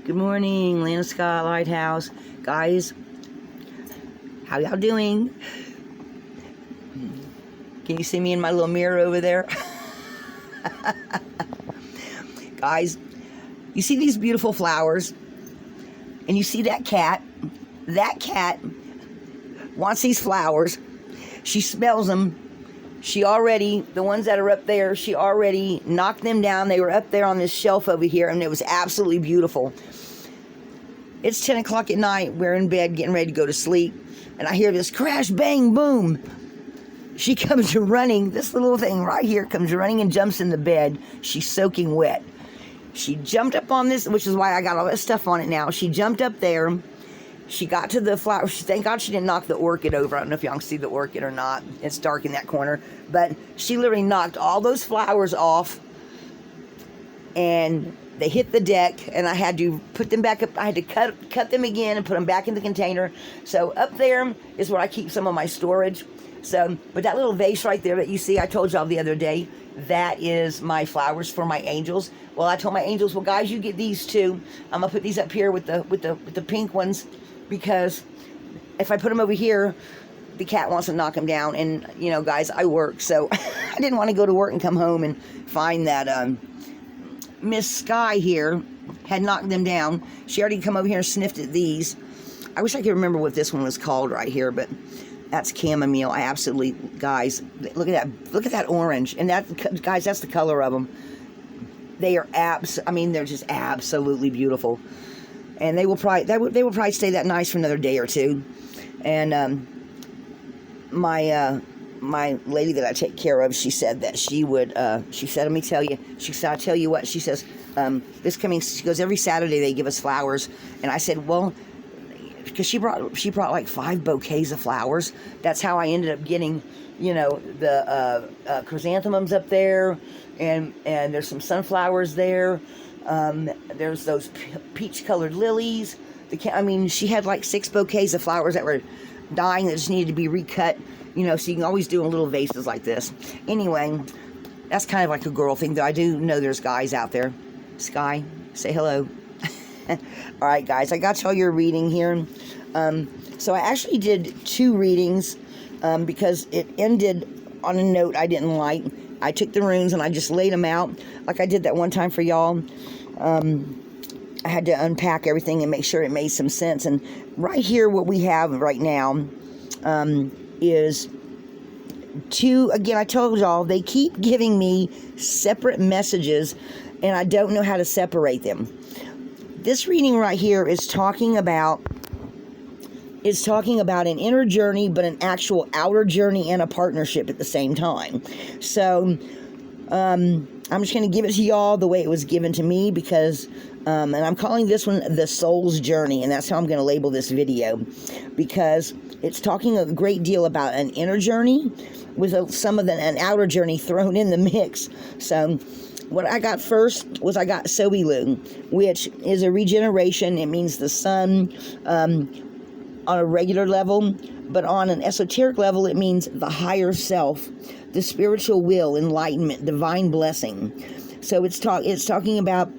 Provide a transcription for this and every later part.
Good morning, Land Sky Lighthouse. Guys, how y'all doing? Can you see me in my little mirror over there? Guys, you see these beautiful flowers? And you see that cat? That cat wants these flowers. She smells them. The ones that are up there, she already knocked them down. They were up there on this shelf over here, and it was absolutely beautiful. It's 10 o'clock at night. We're in bed getting ready to go to sleep. And I hear this crash, bang, boom. She comes running. This little thing right here comes running and jumps in the bed. She's soaking wet. She jumped up on this, which is why I got all that stuff on it now. She jumped up there. She got to the flower. Thank God she didn't knock the orchid over. I don't know if y'all can see the orchid or not. It's dark in that corner. But she literally knocked all those flowers off. And they hit the deck. And I had to put them back up. I had to cut them again and put them back in the container. So up there is where I keep some of my storage. So, but that little vase right there that you see, I told y'all the other day, that is my flowers for my angels. Well, I told my angels, well, guys, you get these too. I'm gonna put these up here with the pink ones, because if I put them over here, the cat wants to knock them down. And you know, guys, I work, so I didn't want to go to work and come home and find that Miss Sky here had knocked them down. She already come over here and sniffed at these. I wish I could remember what this one was called right here, but that's chamomile. I absolutely, guys, look at that. Look at that orange. And that, guys, that's the color of them. They are they're just absolutely beautiful. And they will probably stay that nice for another day or two. And my lady that I take care of, she said that she would, she said, let me tell you, she said, I'll tell you what, she says, she goes, every Saturday they give us flowers. And I said, well, because she brought like 5 bouquets of flowers. That's how I ended up getting, you know, the chrysanthemums up there, and there's some sunflowers there. There's those peach-colored lilies. She had like 6 bouquets of flowers that were dying that just needed to be recut. You know, so you can always do in little vases like this. Anyway, that's kind of like a girl thing, though I do know there's guys out there. Sky, say hello. Alright, guys, I got y'all your reading here. So I actually did 2 readings because it ended on a note I didn't like. I took the runes and I just laid them out like I did that one time for y'all. I had to unpack everything and make sure it made some sense. And right here, what we have right now is 2, again, I told y'all, they keep giving me separate messages and I don't know how to separate them. This reading right here is talking about an inner journey, but an actual outer journey and a partnership at the same time. So, I'm just going to give it to y'all the way it was given to me, because, and I'm calling this one the soul's journey, and that's how I'm going to label this video, because it's talking a great deal about an inner journey with an outer journey thrown in the mix. So, what I got first was I got Sobilu, which is a regeneration. It means the sun on a regular level, but on an esoteric level, it means the higher self, the spiritual will, enlightenment, divine blessing. So it's talking about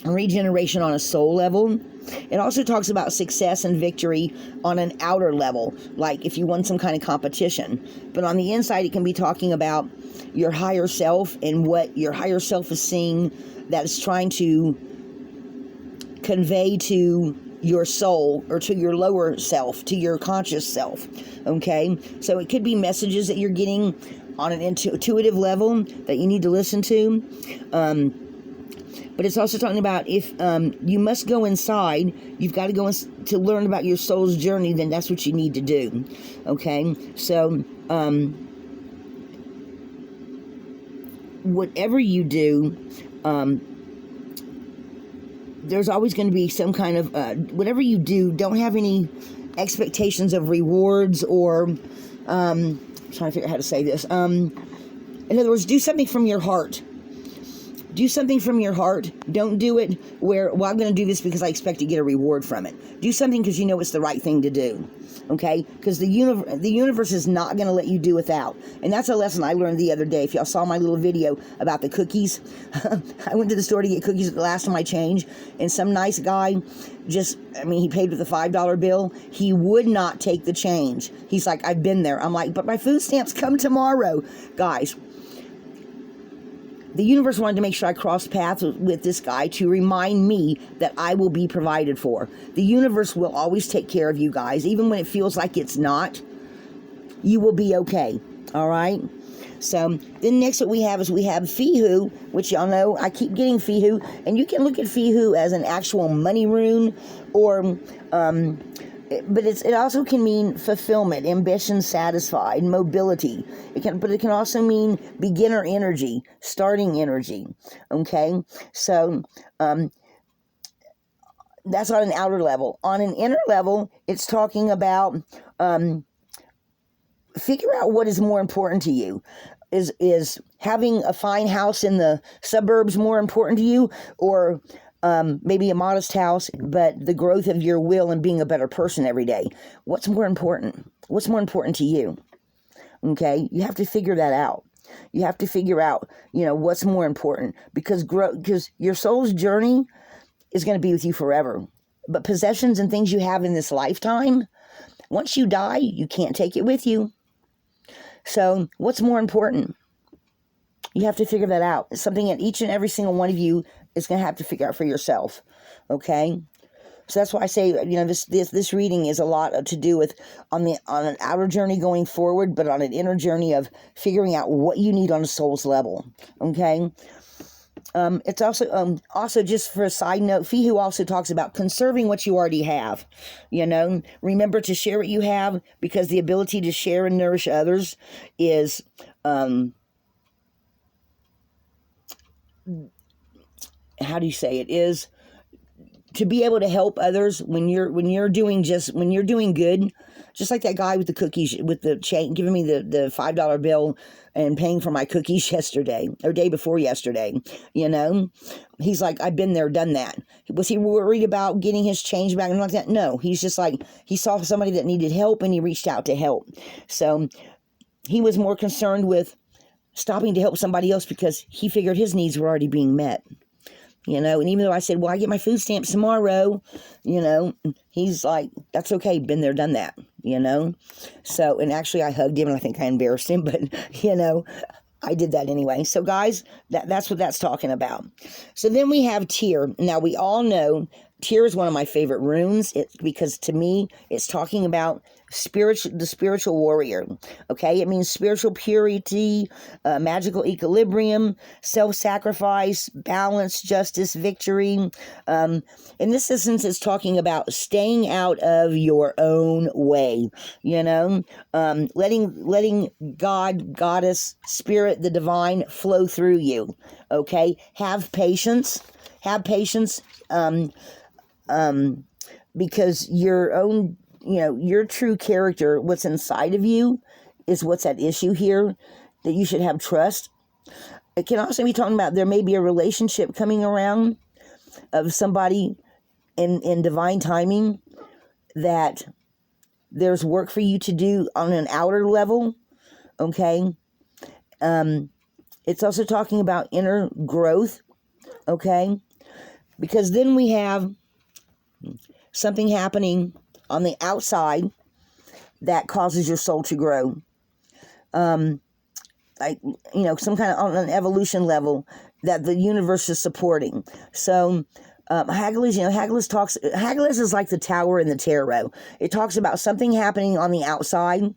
regeneration on a soul level. It also talks about success and victory on an outer level, like if you won some kind of competition. But on the inside, it can be talking about your higher self and what your higher self is seeing that is trying to convey to your soul, or to your lower self, to your conscious self. Okay? So it could be messages that you're getting on an intuitive level that you need to listen to. But it's also talking about if you must go inside, you've got to go to learn about your soul's journey, then that's what you need to do. Okay? So, whatever you do, there's always going to be some kind of, whatever you do, don't have any expectations of rewards or, I'm trying to figure out how to say this. In other words, do something from your heart. Do something from your heart. Don't do it where, well, I'm going to do this because I expect to get a reward from it. Do something because you know it's the right thing to do. Okay? Because the universe is not going to let you do without. And that's a lesson I learned the other day. If y'all saw my little video about the cookies, I went to the store to get cookies at the last of my change, and some nice guy he paid with a $5 bill. He would not take the change. He's like, I've been there. I'm like, but my food stamps come tomorrow. Guys, the universe wanted to make sure I crossed paths with this guy to remind me that I will be provided for. The universe will always take care of you guys, even when it feels like it's not. You will be okay, all right? So then next what we have Fihu, which y'all know I keep getting Fihu, and you can look at Fihu as an actual money rune, or but it also can mean fulfillment, ambition satisfied, mobility. It can also mean beginner energy, starting energy. Okay, so that's on an outer level. On an inner level, it's talking about figure out what is more important to you. Is having a fine house in the suburbs more important to you, or maybe a modest house, but the growth of your will and being a better person every day? What's more important? What's more important to you? Okay, you have to figure that out. You have to figure out, what's more important, because your soul's journey is going to be with you forever. But possessions and things you have in this lifetime, once you die, you can't take it with you. So what's more important? You have to figure that out. It's something that each and every single one of you is going to have to figure out for yourself. Okay? So that's why I say, this reading is a lot to do with on an outer journey going forward, but on an inner journey of figuring out what you need on a soul's level. Okay? It's also just for a side note, Fihu also talks about conserving what you already have. Remember to share what you have, because the ability to share and nourish others is how do you say it? Is to be able to help others when you're doing good, just like that guy with the cookies, with the chain, giving me the $5 bill and paying for my cookies yesterday, or day before yesterday. He's like, I've been there, done that. Was he worried about getting his change back and like that? No, he's just like, he saw somebody that needed help and he reached out to help. So he was more concerned with stopping to help somebody else because he figured his needs were already being met. And even though I said, well, I get my food stamps tomorrow, he's like, that's okay, been there, done that, So, and actually I hugged him and I think I embarrassed him, but, I did that anyway. So guys, that's what that's talking about. So then we have Tyr. Now we all know Tyr is one of my favorite runes, because to me, it's talking about the spiritual warrior. Okay, it means spiritual purity, magical equilibrium, self-sacrifice, balance, justice, victory. In this instance, it's talking about staying out of your own way. Letting God, Goddess, Spirit, the divine flow through you. Okay, have patience. Because your own, your true character, what's inside of you, is what's at issue here, that you should have trust. It can also be talking about there may be a relationship coming around of somebody in divine timing, that there's work for you to do on an outer level, okay? It's also talking about inner growth, okay? Because then we have something happening on the outside that causes your soul to grow. Some kind of on an evolution level that the universe is supporting. So Hagalaz is like the tower in the tarot. It talks about something happening on the outside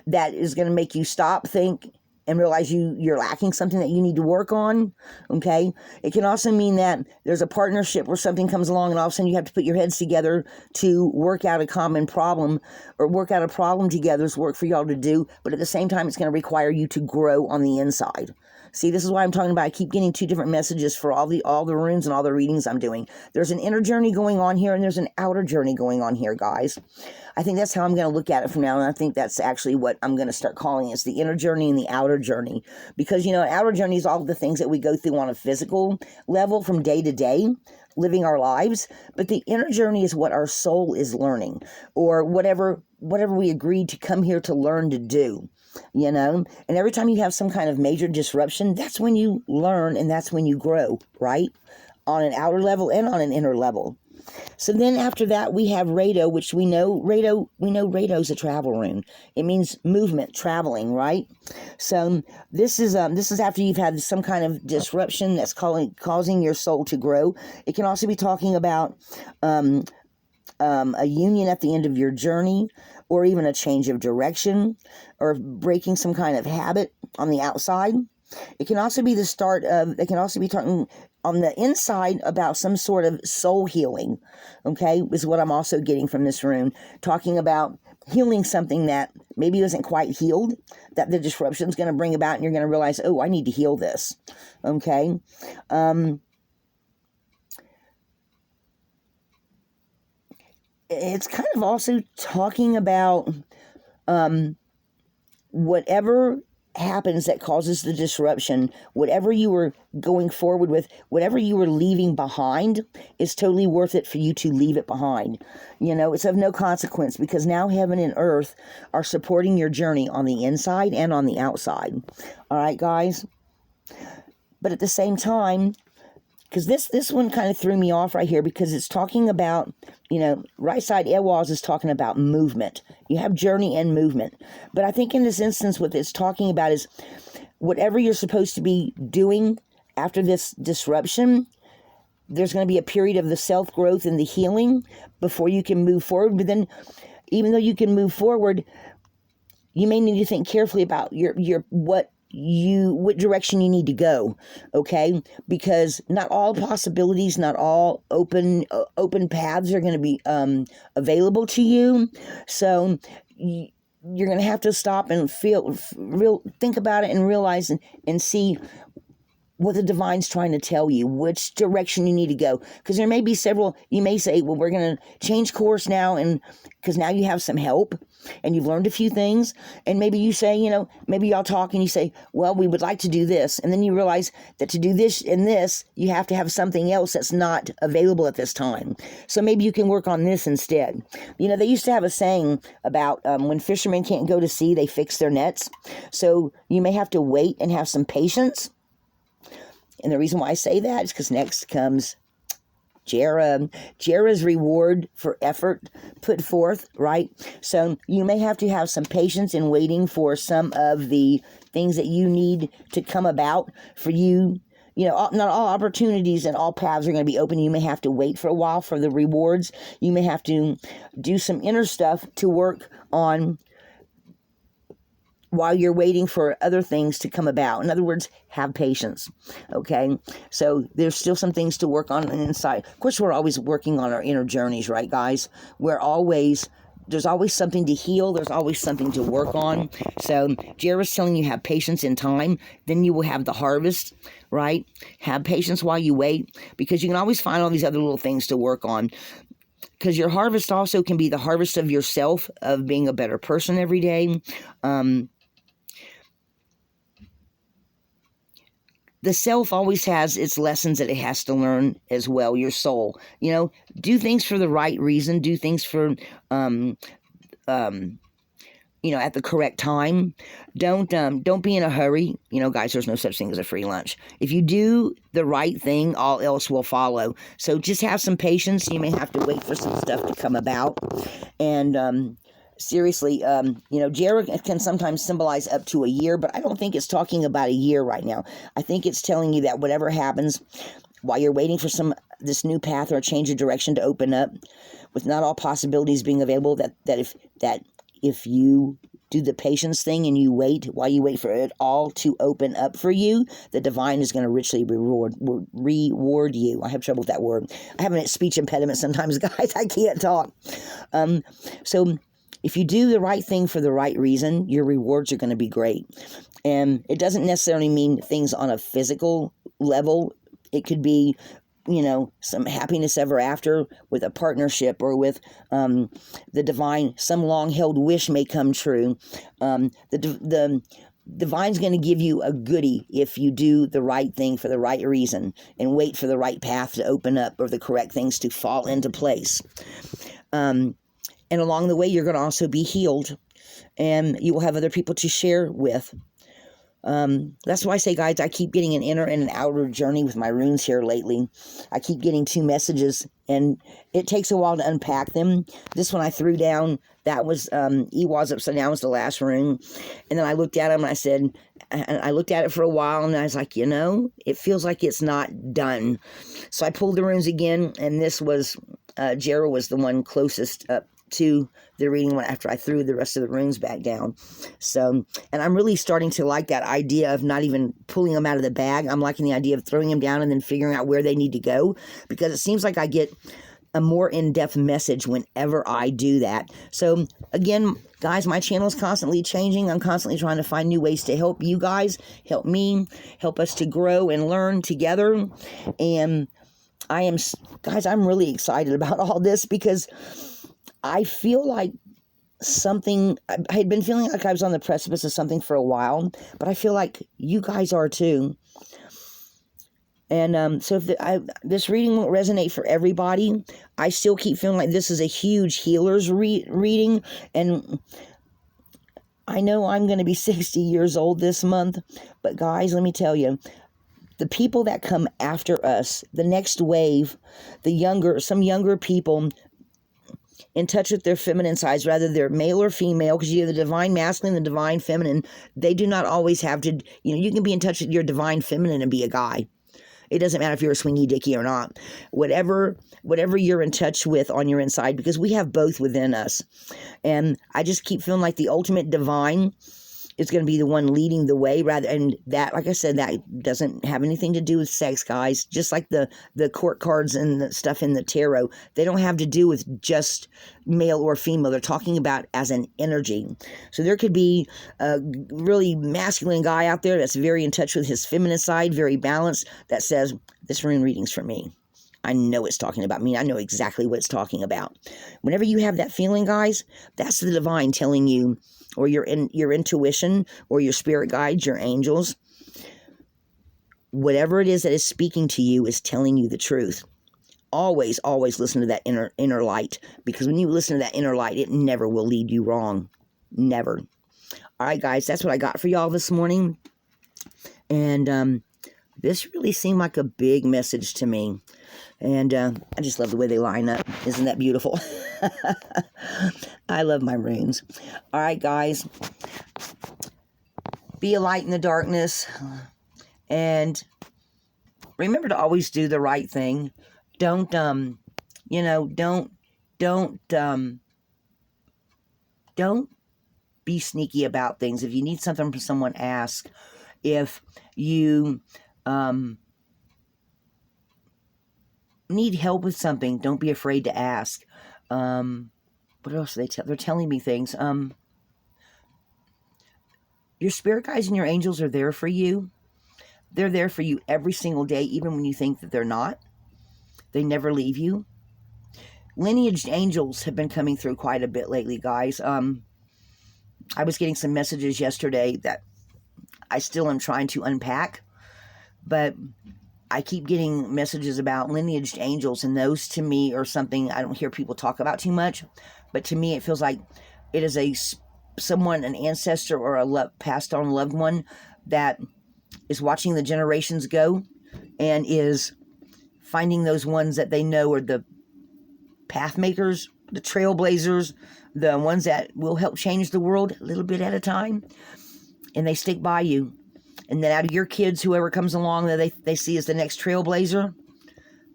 that is going to make you stop, think, and realize you're lacking something that you need to work on, okay? It can also mean that there's a partnership where something comes along and all of a sudden you have to put your heads together to work out a common problem, or work out a problem together is work for y'all to do, but at the same time it's going to require you to grow on the inside. See, this is why I'm talking about I keep getting two different messages for all the runes and all the readings I'm doing. There's an inner journey going on here, and there's an outer journey going on here, guys. I think that's how I'm going to look at it from now on. I think that's actually what I'm going to start calling it, is the inner journey and the outer journey. Because, you know, outer journey is all the things that we go through on a physical level from day to day, living our lives. But the inner journey is what our soul is learning, or whatever we agreed to come here to learn to do. You know, and every time you have some kind of major disruption, that's when you learn and that's when you grow, right? On an outer level and on an inner level. So then after that, we have Rado, which we know Rado's a travel rune. It means movement, traveling, right? So this is after you've had some kind of disruption that's causing your soul to grow. It can also be talking about a union at the end of your journey, or even a change of direction, or breaking some kind of habit on the outside. It can also be the start of, it can also be talking on the inside about some sort of soul healing, okay, is what I'm also getting from this rune. Talking about healing something that maybe isn't quite healed, that the disruption is going to bring about, and you're going to realize, oh, I need to heal this, okay? It's kind of also talking about whatever happens that causes the disruption, whatever you were going forward with, whatever you were leaving behind, is totally worth it for you to leave it behind. You know, it's of no consequence, because now heaven and earth are supporting your journey on the inside and on the outside. All right, guys? But at the same time, because this one kind of threw me off right here, because it's talking about, you know, right side Ehwaz is talking about movement. You have journey and movement. But I think in this instance, what it's talking about is whatever you're supposed to be doing after this disruption, there's going to be a period of the self-growth and the healing before you can move forward. But then, even though you can move forward, you may need to think carefully about what direction you need to go, okay? Because not all possibilities, not all open paths are going to be available to you. So you're going to have to stop and think about it and realize and see what the divine's trying to tell you, which direction you need to go. Because there may be several, you may say, well, we're going to change course now, and because now you have some help and you've learned a few things, and maybe you say, you know, maybe y'all talk and you say, well, we would like to do this, and then you realize that to do this and this, you have to have something else that's not available at this time. So maybe you can work on this instead. You know, they used to have a saying about when fishermen can't go to sea, they fix their nets. So you may have to wait and have some patience. And the reason why I say that is because next comes Jera's reward for effort put forth, right? So you may have to have some patience in waiting for some of the things that you need to come about for you. You know, not all opportunities and all paths are going to be open. You may have to wait for a while for the rewards. You may have to do some inner stuff to work on while you're waiting for other things to come about. In other words, have patience, okay? So there's still some things to work on inside. Of course, we're always working on our inner journeys, right, guys? There's always something to heal. There's always something to work on. So Jera's telling you have patience in time. Then you will have the harvest, right? Have patience while you wait, because you can always find all these other little things to work on. Because your harvest also can be the harvest of yourself, of being a better person every day. The self always has its lessons that it has to learn as well, your soul. You know, do things for the right reason. Do things for, you know, at the correct time. Don't be in a hurry. You know, guys, there's no such thing as a free lunch. If you do the right thing, all else will follow. So just have some patience. You may have to wait for some stuff to come about. And, seriously, you know, Jera can sometimes symbolize up to a year, but I don't think it's talking about a year right now. I think it's telling you that whatever happens while you're waiting for this new path or a change of direction to open up, with not all possibilities being available, that if you do the patience thing and you wait while you wait for it all to open up for you, the divine is going to richly reward you. I have trouble with that word. I have a speech impediment sometimes, guys. I can't talk. So if you do the right thing for the right reason, your rewards are going to be great. And it doesn't necessarily mean things on a physical level. It could be, some happiness ever after with a partnership, or with the divine. Some long-held wish may come true. The divine's going to give you a goodie if you do the right thing for the right reason and wait for the right path to open up, or the correct things to fall into place. And along the way, you're going to also be healed, and you will have other people to share with. That's why I say, guys, I keep getting an inner and an outer journey with my runes here lately. I keep getting 2 messages, and it takes a while to unpack them. This one I threw down. That was Ehwaz Upside Down was the last rune. And then I looked at him, and I looked at it for a while, and I was like, it feels like it's not done. So I pulled the runes again, and this was, Jera was the one closest up to the reading one after I threw the rest of the runes back down. So, and I'm really starting to like that idea of not even pulling them out of the bag. I'm liking the idea of throwing them down and then figuring out where they need to go, because it seems like I get a more in-depth message whenever I do that. So again, guys, my channel is constantly changing. I'm constantly trying to find new ways to help you guys, help me, help us to grow and learn together. And guys, I'm really excited about all this, because I feel like I had been feeling like I was on the precipice of something for a while, but I feel like you guys are too. And so if this reading won't resonate for everybody, I still keep feeling like this is a huge healer's reading. And I know I'm going to be 60 years old this month, but guys, let me tell you, the people that come after us, the next wave, some younger people in touch with their feminine sides, rather they're male or female, because you have the divine masculine and the divine feminine. They do not always have to, you can be in touch with your divine feminine and be a guy. It doesn't matter if you're a swingy dicky or not. Whatever you're in touch with on your inside, because we have both within us. And I just keep feeling like the ultimate divine is going to be the one leading the way, and that, like I said, that doesn't have anything to do with sex, guys. Just like the court cards and the stuff in the tarot, they don't have to do with just male or female. They're talking about as an energy. So there could be a really masculine guy out there that's very in touch with his feminine side, very balanced, that says, this rune reading's for me. I know it's talking about me. I know exactly what it's talking about. Whenever you have that feeling, guys, that's the divine telling you, or your intuition, or your spirit guides, your angels. Whatever it is that is speaking to you is telling you the truth. Always, always listen to that inner light, because when you listen to that inner light, it never will lead you wrong. Never. All right, guys, that's what I got for y'all this morning. And this really seemed like a big message to me. And I just love the way they line up. Isn't that beautiful? I love my runes. All right, guys. Be a light in the darkness. And remember to always do the right thing. Don't be sneaky about things. If you need something from someone, ask. If you need help with something, don't be afraid to ask. What else are they're telling me things. Your spirit guides and your angels are there for you. They're there for you every single day, even when you think that they're not. They never leave you. Lineaged angels have been coming through quite a bit lately, guys. I was getting some messages yesterday that I still am trying to unpack, but I keep getting messages about lineaged angels, and those to me are something I don't hear people talk about too much, but to me it feels like it is someone, an ancestor or a passed on loved one that is watching the generations go and is finding those ones that they know are the path makers, the trailblazers, the ones that will help change the world a little bit at a time, and they stick by you. And then out of your kids, whoever comes along that they see as the next trailblazer,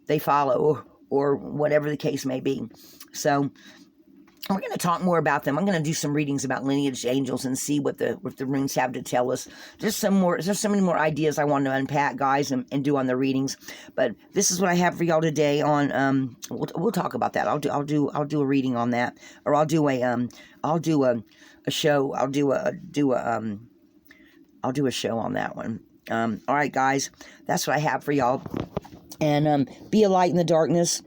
they follow, or whatever the case may be. So we're going to talk more about them. I'm going to do some readings about lineage angels and see what the runes have to tell us. There's so many more ideas I want to unpack, guys, and do on the readings. But this is what I have for y'all today. On we'll talk about that. I'll do a reading on that, or I'll do a show. I'll do a show on that one. All right, guys, that's what I have for y'all. And be a light in the darkness.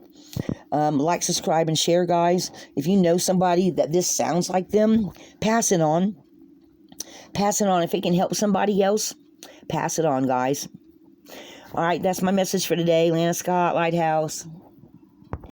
Like, subscribe, and share, guys. If you know somebody that this sounds like them, pass it on. Pass it on. If it can help somebody else, pass it on, guys. All right, that's my message for today. Lana Scott, Lighthouse.